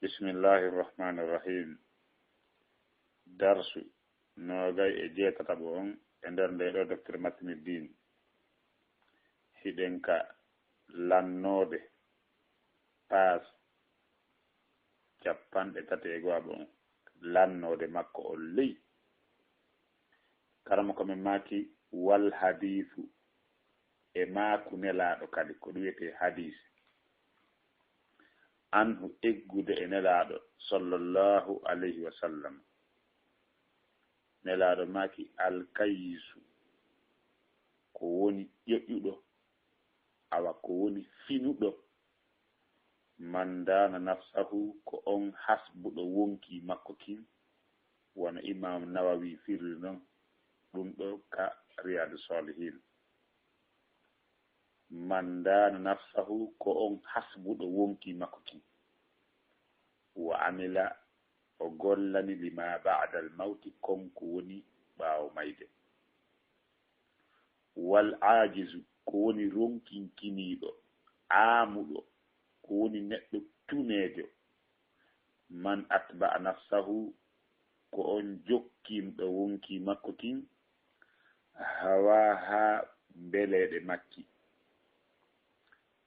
bismillahir rahmanir rahim. Darsou nogay e jeetataɓo on e nder nde ɗo deftere matini din hiɗen ka lannode paas capanɗe tati e goaɓo on lannode makko o ley karama komin maki wal hadisu e maaku nelaɗo kadi ko ɗum wiyete hadis anhu eggude e nelaɗo sallallahu alayhi wa sallam. Nelaɗo maki alkayisu ko woni ƴoƴƴuɗo awa ko woni finuɗo man dana nafsahu ko on hasbuɗo wonki makko kin wona imam nawawi firri noon ɗum ɗo ka riyadu salihin. Man dana nafsahu ko on hasbuɗo wonki makko kin wa amila o gollani lima ba'da al mawti konko woni ɓaawo mayde. Wal ajizu ko woni ronkinkiniɗo aamuɗo ko woni neɗɗo tunejo man atba'a nafsahu ko on jokkinɗo wonki makko kin hawaha beleɗe makki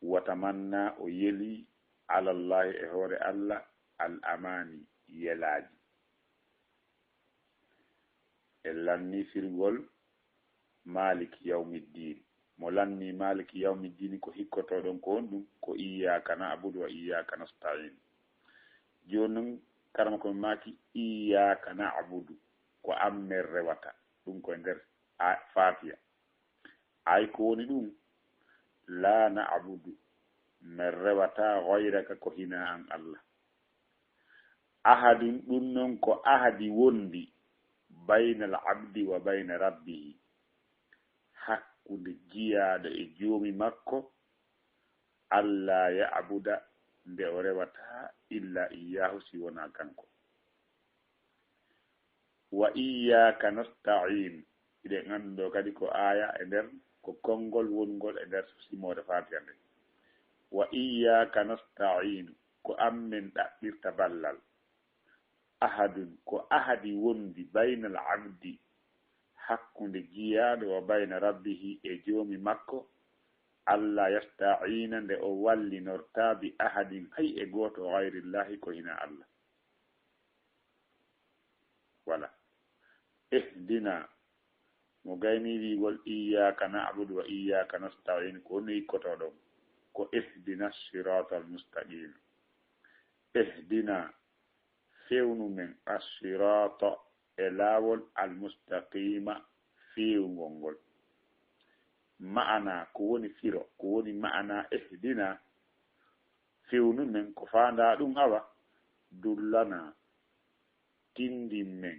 watamanna o yeli alallahi e hoore Allah al amani yelaji. E lanni firgol maliki yawmiddin mo lanni maliki yawmiddin ko hikkotoɗon ko on ɗum ko iyyaka na'budu wa iyyaka nasta'in. joni noon karama komi maki iyyaka na'budu ko ammen rewata ɗum koye nder fatiha ay ko woni ɗum la na'budu min rewata ghayraka ko hina an Allah. ahadin ɗum noon ko ahadi wondi bayna al abdi wa bayna rabbihi hakkude jiyaɗo e joomi makko alla ya'buda nde o rewata illa iyyahu si wona kanko. Wa iyyaka nasta'in iɗen anndo kadi ko aya e nder ko konngol wongol e nder simode fatiha nde. Wa iyyaka nasta'in ko ammen ɗaɓɓirta ballal. ahadun ko ahadi wondi bayna al abdi hakkunde jiyaɗo wa bayna rabbihi e joomi makko allah yasta'ina nde o wallinorta bi ahadin hay e goto gayrillahi ko hina Allah. Voilà. Ihdina mo gayni wigol iyyaka na'budu wa iyyaka nasta'in ko ni kotoɗon ko ihdina siratal mustaqim. Ihdina fewnu men as-sirata e laawol al-mustaqima fewngol ngol. Ma'ana ko woni firo ko woni ma'ana ihdina fewnu men ko fanda ɗum awa dullana tindin men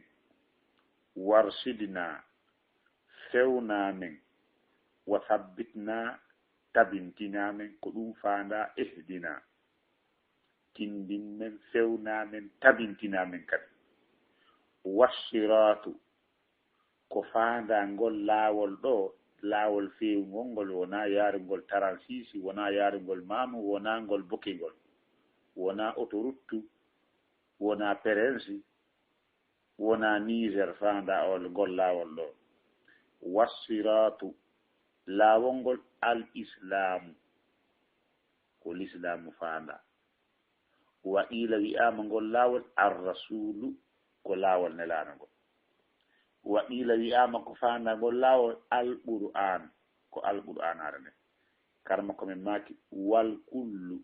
warsidina fewna men wa sabbitna tabintina men ko ɗum fanda ihdina tindin men fewna men tabintina men kadi. Wassiratu ko fanda ngol laawol ɗo laawol fewngol ngol wona yaarugol taransisi wona yaarugol mamu wona ngol bokingol wona autoroute wona perensi wona niger fanda ol ngol laawol ɗo. Wassiratu laawol ngol al islamu ko l'islamu fanda. Wa ila wi'ama ngol laawol ar-rasulu ko laawol nelanago. Wa ila wi'ama ko fanda ngol laawol al-qur'an ko al-qur'an arane karma ko men maki wal kullu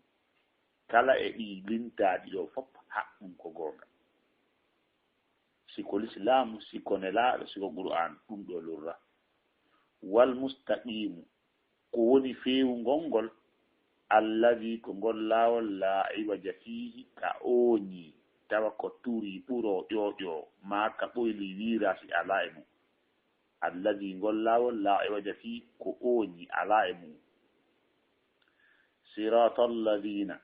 kala e ɗi lintaɗi ɗo fof haɗɗum ko gonga siko l'islamu siko nelaɗo siko qur'an ɗum ɗo lurra. Wal mustaqimu ko woni fewngol ngol allazi ko ngol laawol la iwaja fihi ka oñi tawa ko turi ɓuro ƴoƴo ma ka ɓoyli wirasi ala e mum. Allazi ngol laawol la iwaja fihi ko oñi ala e mum. Siratal ladina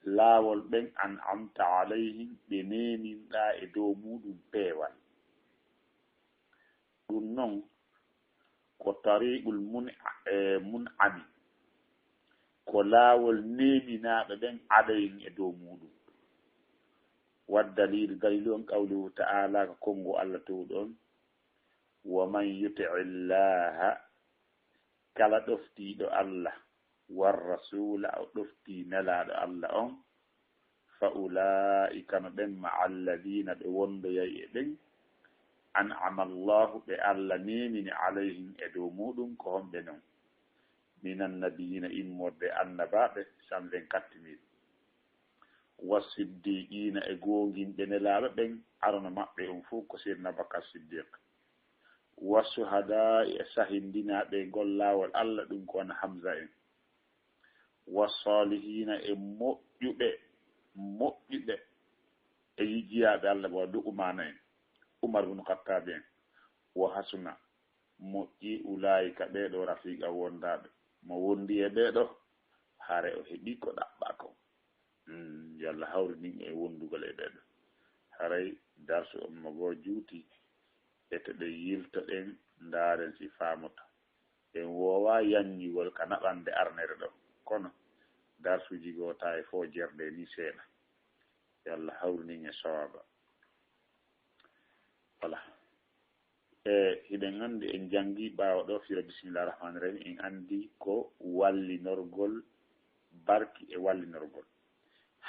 laawol ɓen an'amta alayhim ɓe neninɗa e dow muɗum peewal. ɗum noon ko tariqul mun'ami ko laawol neeminaaɓe ɓen aɗoyin e dow muɗum waddalilu dalilu on qawluhu ta'ala ko kongo Allah towɗon wa man yuti'i llaha kala ɗoftiɗo Allah war rasula o ɗofti nelaɗo Allah on fa ulaika no ɓen ma alladina ɓe wondoyay e ɓen an'ama Allahu ɓe Allah nemini alayhim e dow muɗum ko homɓe non minan nabiyina immorde annabaɓe 124 wasiddiqina e gonginɓe nelaɓe ɓen arana maɓɓe on fof ko seydna bakar siddiq wasuhada e sahindinaɓe gollawol Allah ɗum ko wona hamza en wasalihina e moƴƴuɓe e yijiyaɓe Allah bo du'umana en Umar ibn Khattab en wa hasuna moƴƴi ulaika ɓeɗo rafiqa wondaɓe mo wondi e ɓeɗo hare o heeɓi ko ɗaɓɓa ko yalla hawri nin e wondugol e ɓeɗo haray Darsou on mo go juuti ete ɗe yiltoɗen ndaren si famoto en wowa yanñigol ka naɓande arnere ɗo kono Darsuji gota e fo jerde ni seeɗa yalla hawri nin e sawaba voilà hiɗen andi en jangi ɓawa ɗo fira bisimillah rahmani rahim en andi ko wallinorgol barki e wallinorgol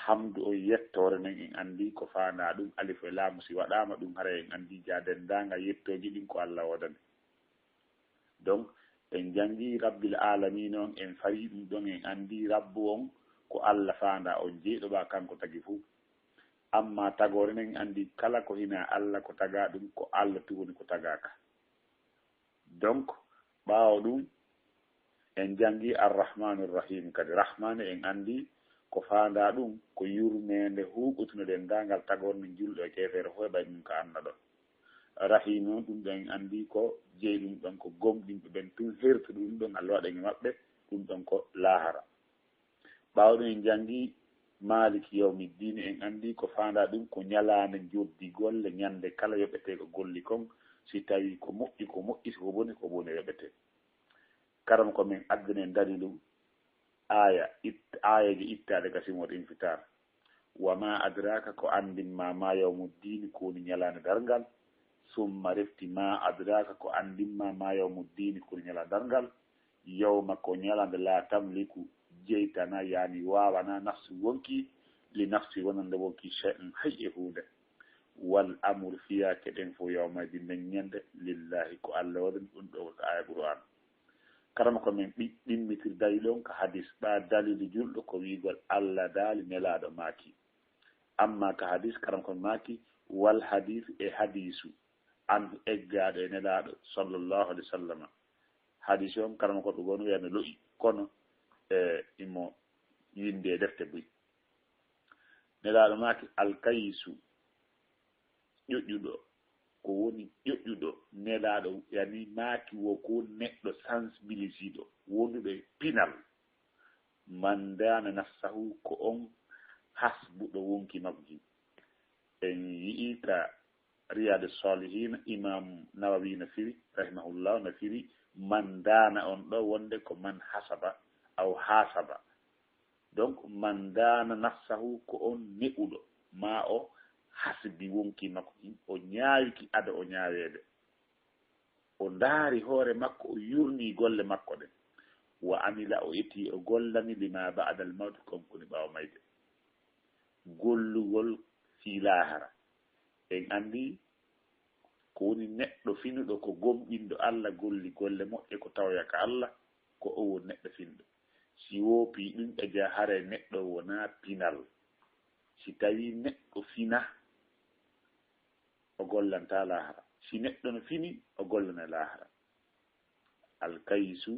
hamdu o yettore nen en andi ko fana ɗum alif e laamu si waɗama ɗum hara en andi jadendanga yettoji ɗin ko Allah wodani donc en jangi rabbil alamin on en fari ɗum ɗon en andi rabbu on ko Allah fanda on jeeɗoɓa kanko tagi fuu amma tagore nen andi kala ko hina Allah ko taga ɗum ko Allah tuwoni ko tagaka donc ɓawo ɗum en jangi arrahmanur rahim kadi rahmane en andi ko fanda ɗum ko yurmede huɓutunoɗen dangal tagore men julɗo e kefere fo ɓay ɗum ko anna ɗon rahim on ɗum ɗon en andi ko jeeyi ɗum ɗon ko gomɗinɓe ɓen tun hertu ɗum ɗon Allah waɗen e maɓɓe ɗum ɗon ko lahara ɓawo ɗum en jangi maliki yawmiddin en andi ko fanda ɗum ko ñalande joddi golle ñande kala yoɓete ko golli kon si tawi ko moƴƴi ko boni yoɓete karam ko min addane dalilu ayaji ittade gasimoɗo infitar wama adraka ko andinma ma yawmuddin koni ñalande dargal summa refti ma adraka ko andinma ma yawmuddin koni ñalande dargal yawma ko ñalande la tamliku jeytana yani wawana nafsu wonki li nafsi wonande wonki shay'an hay e hunde wal amru fiya keɗen fo yawmaji men ñande lillahi ko Allah waɗani ɗum ɗo ko aya Qur'an karama ko min ɗimmitir dalilon ko hadis ɓa dalilu julɗo ko wigol Allah daali nelaɗo maki amma ko hadis karama ko maki wal hadis e hadisu an eggaɗo e nelaɗo sallllahu alih wa sallam hadis on karama ko ɗo gon wiyano loƴi kono imo yinde defte boyi nelaɗo maki alkayisu ƴoƴƴuɗo ko woni ƴoƴƴuɗo nelaɗo yani maki wo ko neɗɗo sensibilisiɗo wonduɗo e pinal man dana nafsahu ko on hasbuɗo wonki makko en yii ka riyade salihin imam Nawawi no firi rahimahullah no firi man dana on ɗo wonde ko man hasaba aw hasaba donc man dana nafsahu ko on neɓuɗo ma o hasbi wonki makko o ñaawiki ada o ñaawede o ndaari hoore makko o yurni golle makko ɗe wa amila o eti o gollani lima ba'da al mawt konkoni ɓaawo mayde gollugol fi lahara en andi ko woni neɗɗo finuɗo ko gomɗinɗo Allah golli golle moƴƴe ko tawya ka Allah ko o woni neɗɗo finɗo si woopi ɗum ɓe jaa hare neɗɗo wona pinal si tawi neɗɗo fina o gollanta lahara si neɗɗo no fini o gollana lahara alkayisu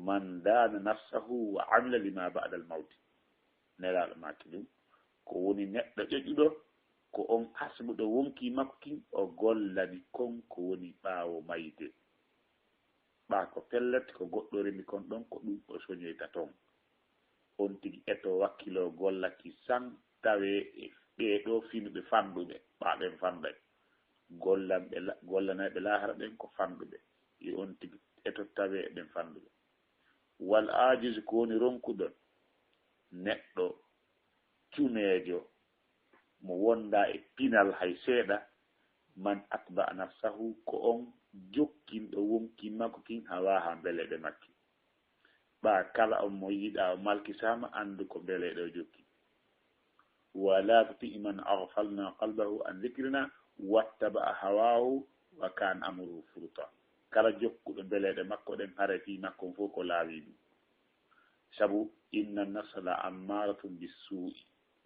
man dana nafsahu wa amila lima ba'da al mawti nelaɗo maki ɗum ko woni neɗɗo ƴoƴuɗo ko on hasbuɗo wonki makko kin o gollani kon ko woni ɓaawo mayde ɓa ko pellet ko goɗɗo remi kon ɗon ko ɗum o soñoyta toon on tigi eto wakkilo gollaki san tawe ɓeɗo finuɓe fanɗuɓe ɓaɓen fanɗay gollanaɓe lahara ɓen ko fanɗuɓe yo on tigi eto tawe ɓen fanɗuɓe wal ajise ko woni ronkuɗon neɗɗo cunejo mo wonda e pinal hay seeɗa man atba nafsahu ko on jokkinɗo wonki makko kin hawaha beleɗe makki ɓa kala on mo yiɗa o malkisama andu ko beleɗe o jokki wala tuti man aghfalna qalbahu an dhikrina wattaba hawahu wa kan amruhu furuta kala jokkuɗo beleɗe makko ɗen hare fi makko fof ko laawi ɗum sabu inna nafsa la ammaratun bis-su'i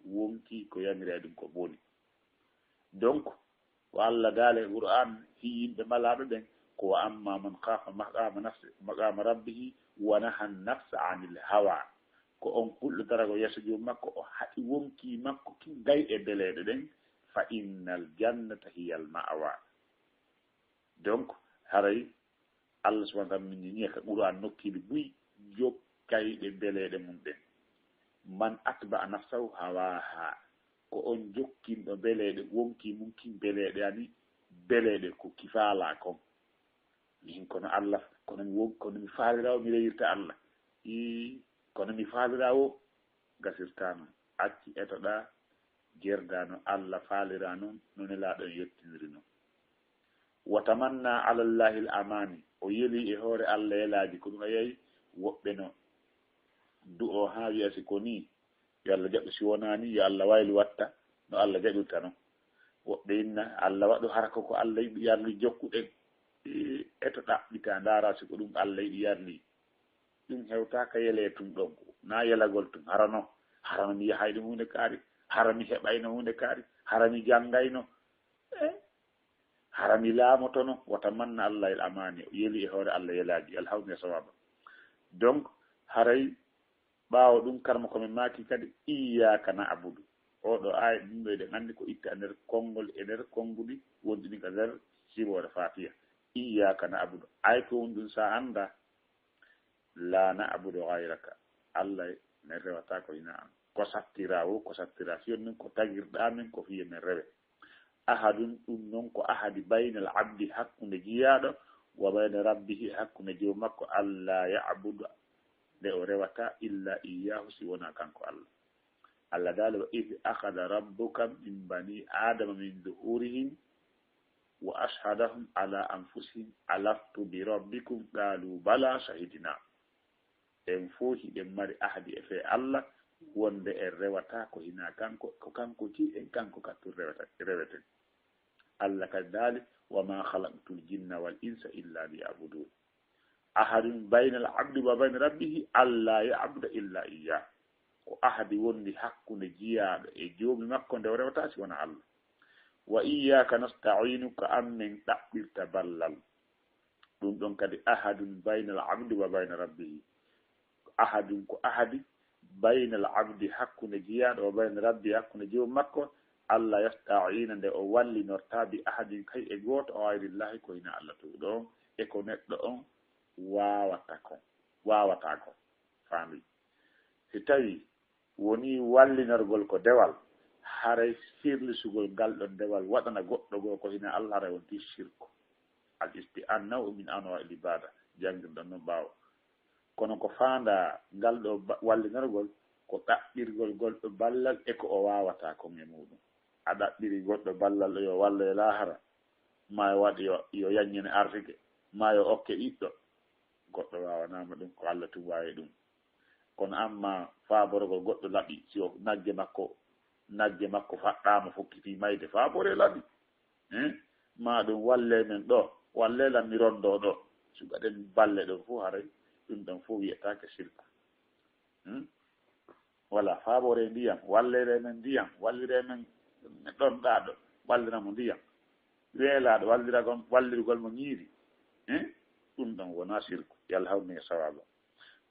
wonki ko yamira ɗum ko boni donc ko Allah daale Qur'an fi yimɓe malaɓe ɓen ko wa amma man khafa maqama rabbih wa naha an-nafsa 'anil hawa ko on kulɗo darago yeso joom makko o haɗi wonki makko kin gay e beleɗe ɗen fa innal jannata hiya al-ma'wa donc haray Allah subhanahu wa ta'ala min ni ka Qur'an nokkiɓe buy jokkayɓe beleɗe mum ɗen man atba nafsahu hawaha ko on jokkinɗo beleɗe wonki mum kin beleɗe ani beleɗe ko kifala kon min kono Allah kono mi faalira o mi reyirta Allah kono mi faalira o gasirtano acci etoɗa jerdano Allah faalira noon none laaɗon yettiniri noon wa tamanna ala llahi l amani o yeli e hoore Allah yelaji ko ɗum a yeyi woɓɓe no du'o ha wiyasi ko ni yo Allah jaɓɓo si wonani yo Allah wayli watta no Allah jaɓirta noon woɓɓe inna Allah waɗu harka ko Allah yiɗi yarli jokkuɗen eto ɗaɓɓita ndara si ko ɗum Allah yiɗi yarli ɗum hewtaka yele tum ɗon na yelagol tum harano mi yahayde hunde kaari hara mi heɓayno hunde kaari hara mi janngayno hara mi laamotono wata manna Allah el amani yeli e hoore Allah yelaji alhamdulillah sawaba donc haray ɓaawo ɗum karma komin maaki kadi iyyaka na'budu oɗo aya ɗum ɗo eɗen anndi ko itta e nder konngol e nder konnguɗi wonɗini ka nder siboore fatiha iyyaka na'budu ay ko woni ɗum sa annda la na'budu gayraka Allah min rewata ko ina an ko sattira fiyon nin ko tagirɗa min ko fiye min rewe ahadun ɗum noon ko ahadi baynal abdi hakkunde jiyaɗo wa bayna rabbihi hakkunde joom makko Allah ya'budu nde o rewata illa iyyahu si wona kanko Allah daali wa id akhada rabbuka min bani adama min zuhurihim wa ashhadahum ala anfusihim alastu bi rabbikum qalu bala shahidina en fo hiɗen mari ahdi e fe Allah wonde en rewata ko hina kanko ko kanko ti en kanko kattu reweten Allah kadi daali wa ma khalaqtul jinna wal insa illa liya'budun ahadun bayna al abdi wa bayna rabbihi alla ya'budu illa iyyah ko ahadi wondi hakkunde jiyaɗo e joomi makko nde o rewata si wona Allah wa iyyaka nasta'inu ko amen ɗaɓɓirta ballal ɗum ɗon kadi ahadun bayna al abdi wa bayna rabbihi ahadun ko ahadi bayna al abdi hakkunde jiyaɗo wa bayna rabbi hakkunde joomi makko Allah yasta'ina nde o wallinorta bi ahadin kay e goto o wayrillahi ko hina Allah tuɗo on e ko neɗɗo on wawata ko faami si tawi woni wallinorgol ko dewal haray firlisugol ngal ɗon dewal waɗana goɗɗo goo ko hina Allah haray wonti shirku al isti'anna min anwa al ibada jangirɗon noon ɓaawo kono ko faanda ngal ɗo wallinorgol ko ɗaɓɓirgol goɗɗo ballal e ko o wawata kon e muɗum a ɗaɓɓiri goɗɗo ballal ɗo yo walla e lahara ma yo waɗa yo yaññine artike ma yo okke ɓiɗɗo goɗɗo wawanama ɗum ko Allah tum wawi ɗum kono amma faborogol goɗɗo laaɓi si o nagge makko faɗɗama fokkiti mayde fabore laaɓi ma ɗum walle men ɗo walle lam mi rondo ɗo sugaɗen balle ɗon fo haray ɗum ɗon fo wiyetake sirku voilà fabore ndiyam wallire men ndiyam wallire men ɗon ɗaɗo walliramo ndiyam weelaɗo wallirgol mo ñiiri ɗum ɗon wona sirku yalla hawni e sawaba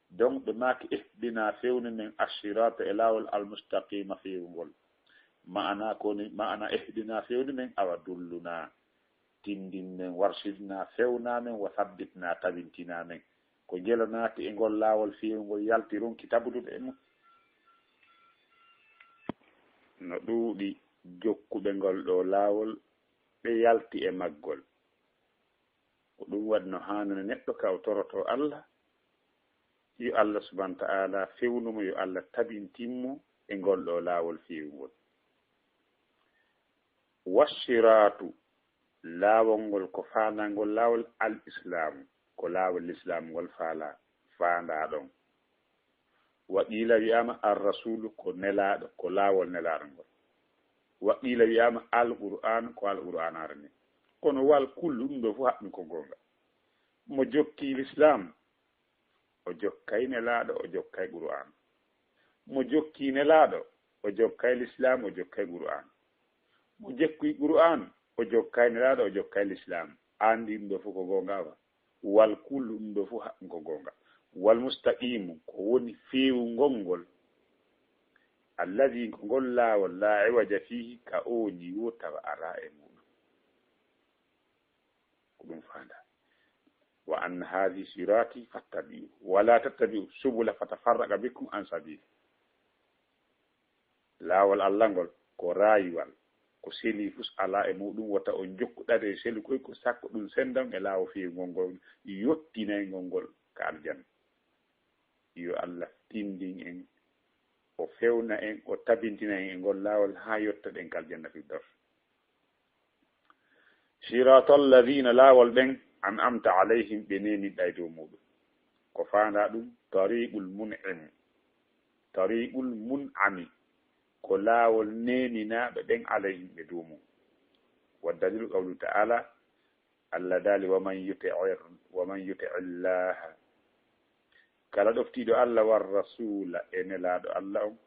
donc ɗo naaki ihdina fewni men assirata e laawol almustaqima fewngol maana ihdina fewni men awa dulluna tindin men warsirna fewna men wa sabbitna tabintina men ko jelanaati e ngol laawol fewngol yalti ronki tabudude e mum no ɗuuɗi jokkuɓe ngol ɗo laawol ɓe yalti e maggol ko ɗum waɗi no haanane neɗɗo ka o toroto Allah yo Allah subhanahu wa ta'ala fewnumo yo Allah tabintinmo e ngol ɗo laawol fewngol wasiratu laawol ngol ko faandangol laawol al islamu ko laawol l'islam ngol faanda ɗon wa qila wiyama ar rasulu ko nelaɗo ko laawol nelaɗo ngol wa qila wiyama al qur'an ko al qur'an arani kono wal kullu ɗum ɗo fof haɓɓi ko gonga mo jokki l'islam o jokkay nelaɗo o jokkay qur'an mo jokki nelaɗo o jokkay l'islam o jokkay qur'an mo jekki qur'an o jokkay nelaɗo o jokkay l'islam andi ɗum ɗo fof ko gonga wa wal kullu ɗum ɗo fof haɓɓi ko gonga wal mustaqimu ko woni feewugol ngol alladi ko ngol laawol la iwaja fihi ka oñi wo tawa ara e muɗum ko ɗum faanda wa anna hadi sirati fattabi'u wala tattabi'u subula fatafarraqa bikum an sabili laawol Allah ngol ko raayiwal ko seli fus ala e muɗum wata on jokkuɗade seli koy ko sakko ɗum sendam e laawo feewugol ngol yottinayngol ngol ka aljanna yo Allah tindin en o fewna en o tabintina en e ngol laawol ha yottaɗen kal janna firdaus sirata alladina laawol ɓen an amta alayhim ɓe neniɗɗa e dow muɗum ko faanda ɗum tariqul mun'ami ko laawol neninaɓe ɓen alayhim ɓe dow mum wa dalilu qawlu ta'ala Allah dali waman yuti illaha kala ɗoftiɗo Allah war rasula e nelaɗo Allah on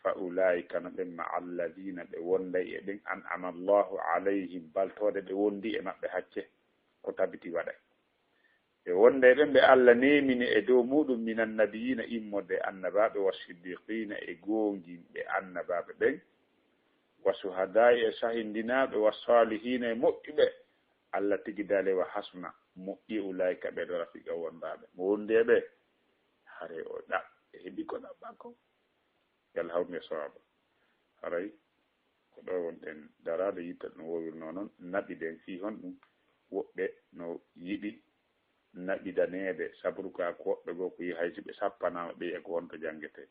fa ulaika no ɓen ma alladina ɓe wonday e ɓen an ama Allahu alayhim baltode ɓe wondi e maɓɓe hacce ko tabiti waɗay ɓe wonday ɓen ɓe Allah nemini e dow muɗum min annabiyina immode annabaɓe wa siddiqina e gonginɓe annabaɓe ɓen wa suhada'i e sahindinaɓe wa salihina e moƴƴuɓe Allah tigidale wa hasuna moƴƴi ulaika ɓe ɗo rafiqa wondaɓe mo wondeɓe hare o ɗaɓ e heeɓi ko ɗaɓɓa ko yalla hawmi e sawaba haray ko ɗo wonten darade yitta ɗum wowirno noon naɓiɗen fi hon ɗum woɓɓe no yiɗi naɓidanede sabruka ko woɓɓe goo ko yi haysi ɓe sappanama ɓe e ko wonto jangete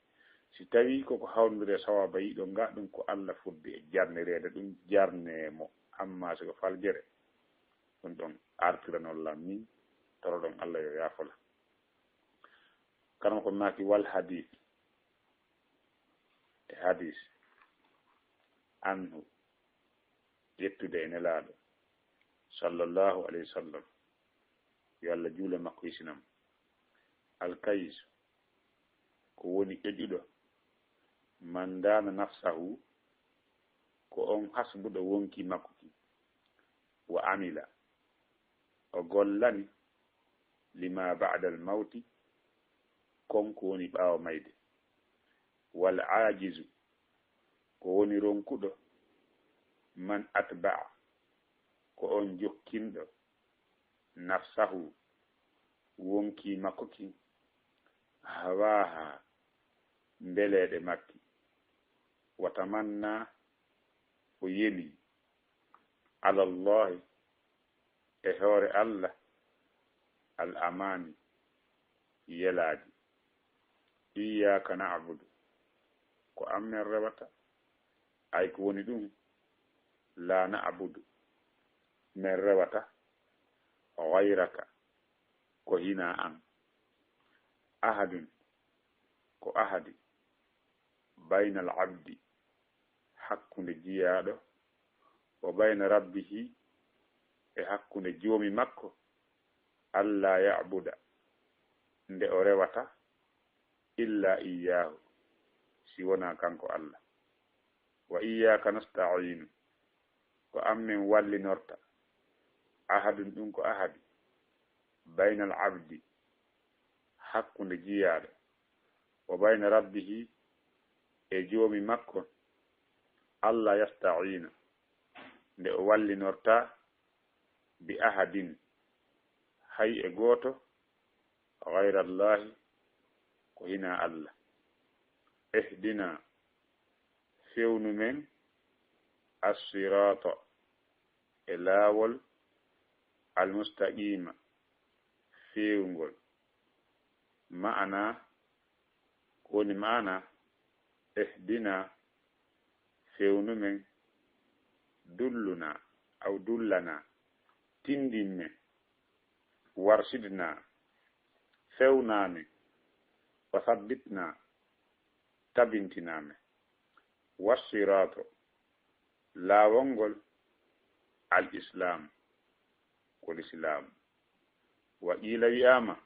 si tawi koko hawndire sawaba yiɗo nga ɗum ko Allah fudde e jarnirede ɗum jarnemo amma siko faljere ɗum ɗon artiranollam min toroɗon Allah yo yaafola kanama ko maki wal hadith e hadis anhu yettude e nelaɗo sallallahu alayhi wa sallam yo Allah juule makko isinam alkayis ko woni ƴoƴuɗo man dana nafsahu ko on hasbuɗo wonki makko ki wa amila o gollani lima ba'da al mawti konko woni ɓaawo mayde wal ajizu ko woni ronkuɗo man atba'a ko on jokkinɗo nafsahu wonki makko ki hawaha mbeleɗe makki watamanna o yeli alallahi e hoore Allah al amani yelaji iyyaka na'budu ko amen rewata ay ko woni ɗum la na'budu men rewata ghayraka ko hina an ahadun ko ahadi bayna al abdi hakkunde jiyaɗo o bayna rabbihi e hakkunde joomi makko alla ya'buda nde o rewata illa iyyahu si wona kanko Allah wa iyyaka nasta'inu ko amen wallinorta ahadun ɗum ko ahadi bayna al abdi hakkunde jiyaɗo o bayna rabbihi e joomi makko Allah yasta'ina nde o wallinorta bi ahadin hay e gooto ghayra Allahi ko hina Allah ihdina fewnu men as-sirata e laawol al-mustaqima fewngol ma'ana ko woni ma'ana ihdina fewnu men dulluna aw dullana tindinne warsidna fewnami wa sabbitna tabintiname wassirato laawol al islam ko l'islam wa ila wiyama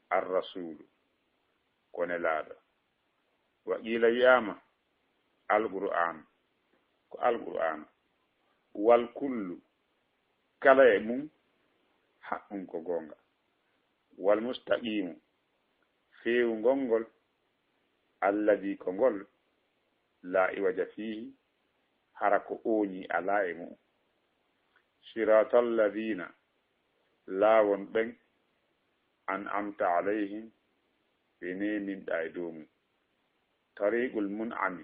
ar rasulu ko nelaɗo wa ila wiyama al qur'an ko al qur'an wal kullu kala e mum haqqum ko gonga wal mustaqimu feewu ngolngol alladi ko ngol la iwaja fihi hara ko ooñi ala e mum sirata alladina laawon ɓen an amta alayhim ɓe neminɗa e dow mum tariqul mun'ami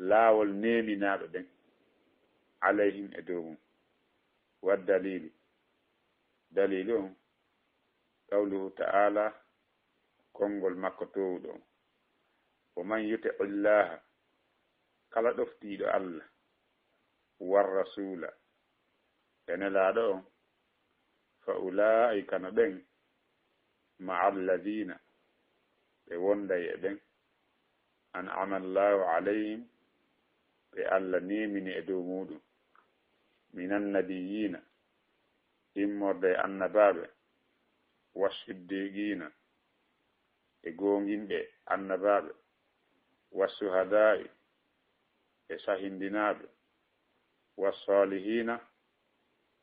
laawol neminaɓe ɓen alayhim e dow mum wa dalilu dalilu on qawluhu ta'ala konngol makko towɗo on wa man yuti illaha kala ɗoftiiɗo allah war rasula e nelaaɗo on fa ulaika no ɓen ma alladina ɓe wonday e ɓen an'ama allahu alayhim ɓe allah nemini e dow muɗum minan nabiyina immorde annabaɓe wasiddiqina e gonginɓe annabaɓe wassuhada'i e sahindinaɓe wassalihina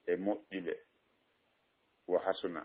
e moƴƴiɓe wa hasuna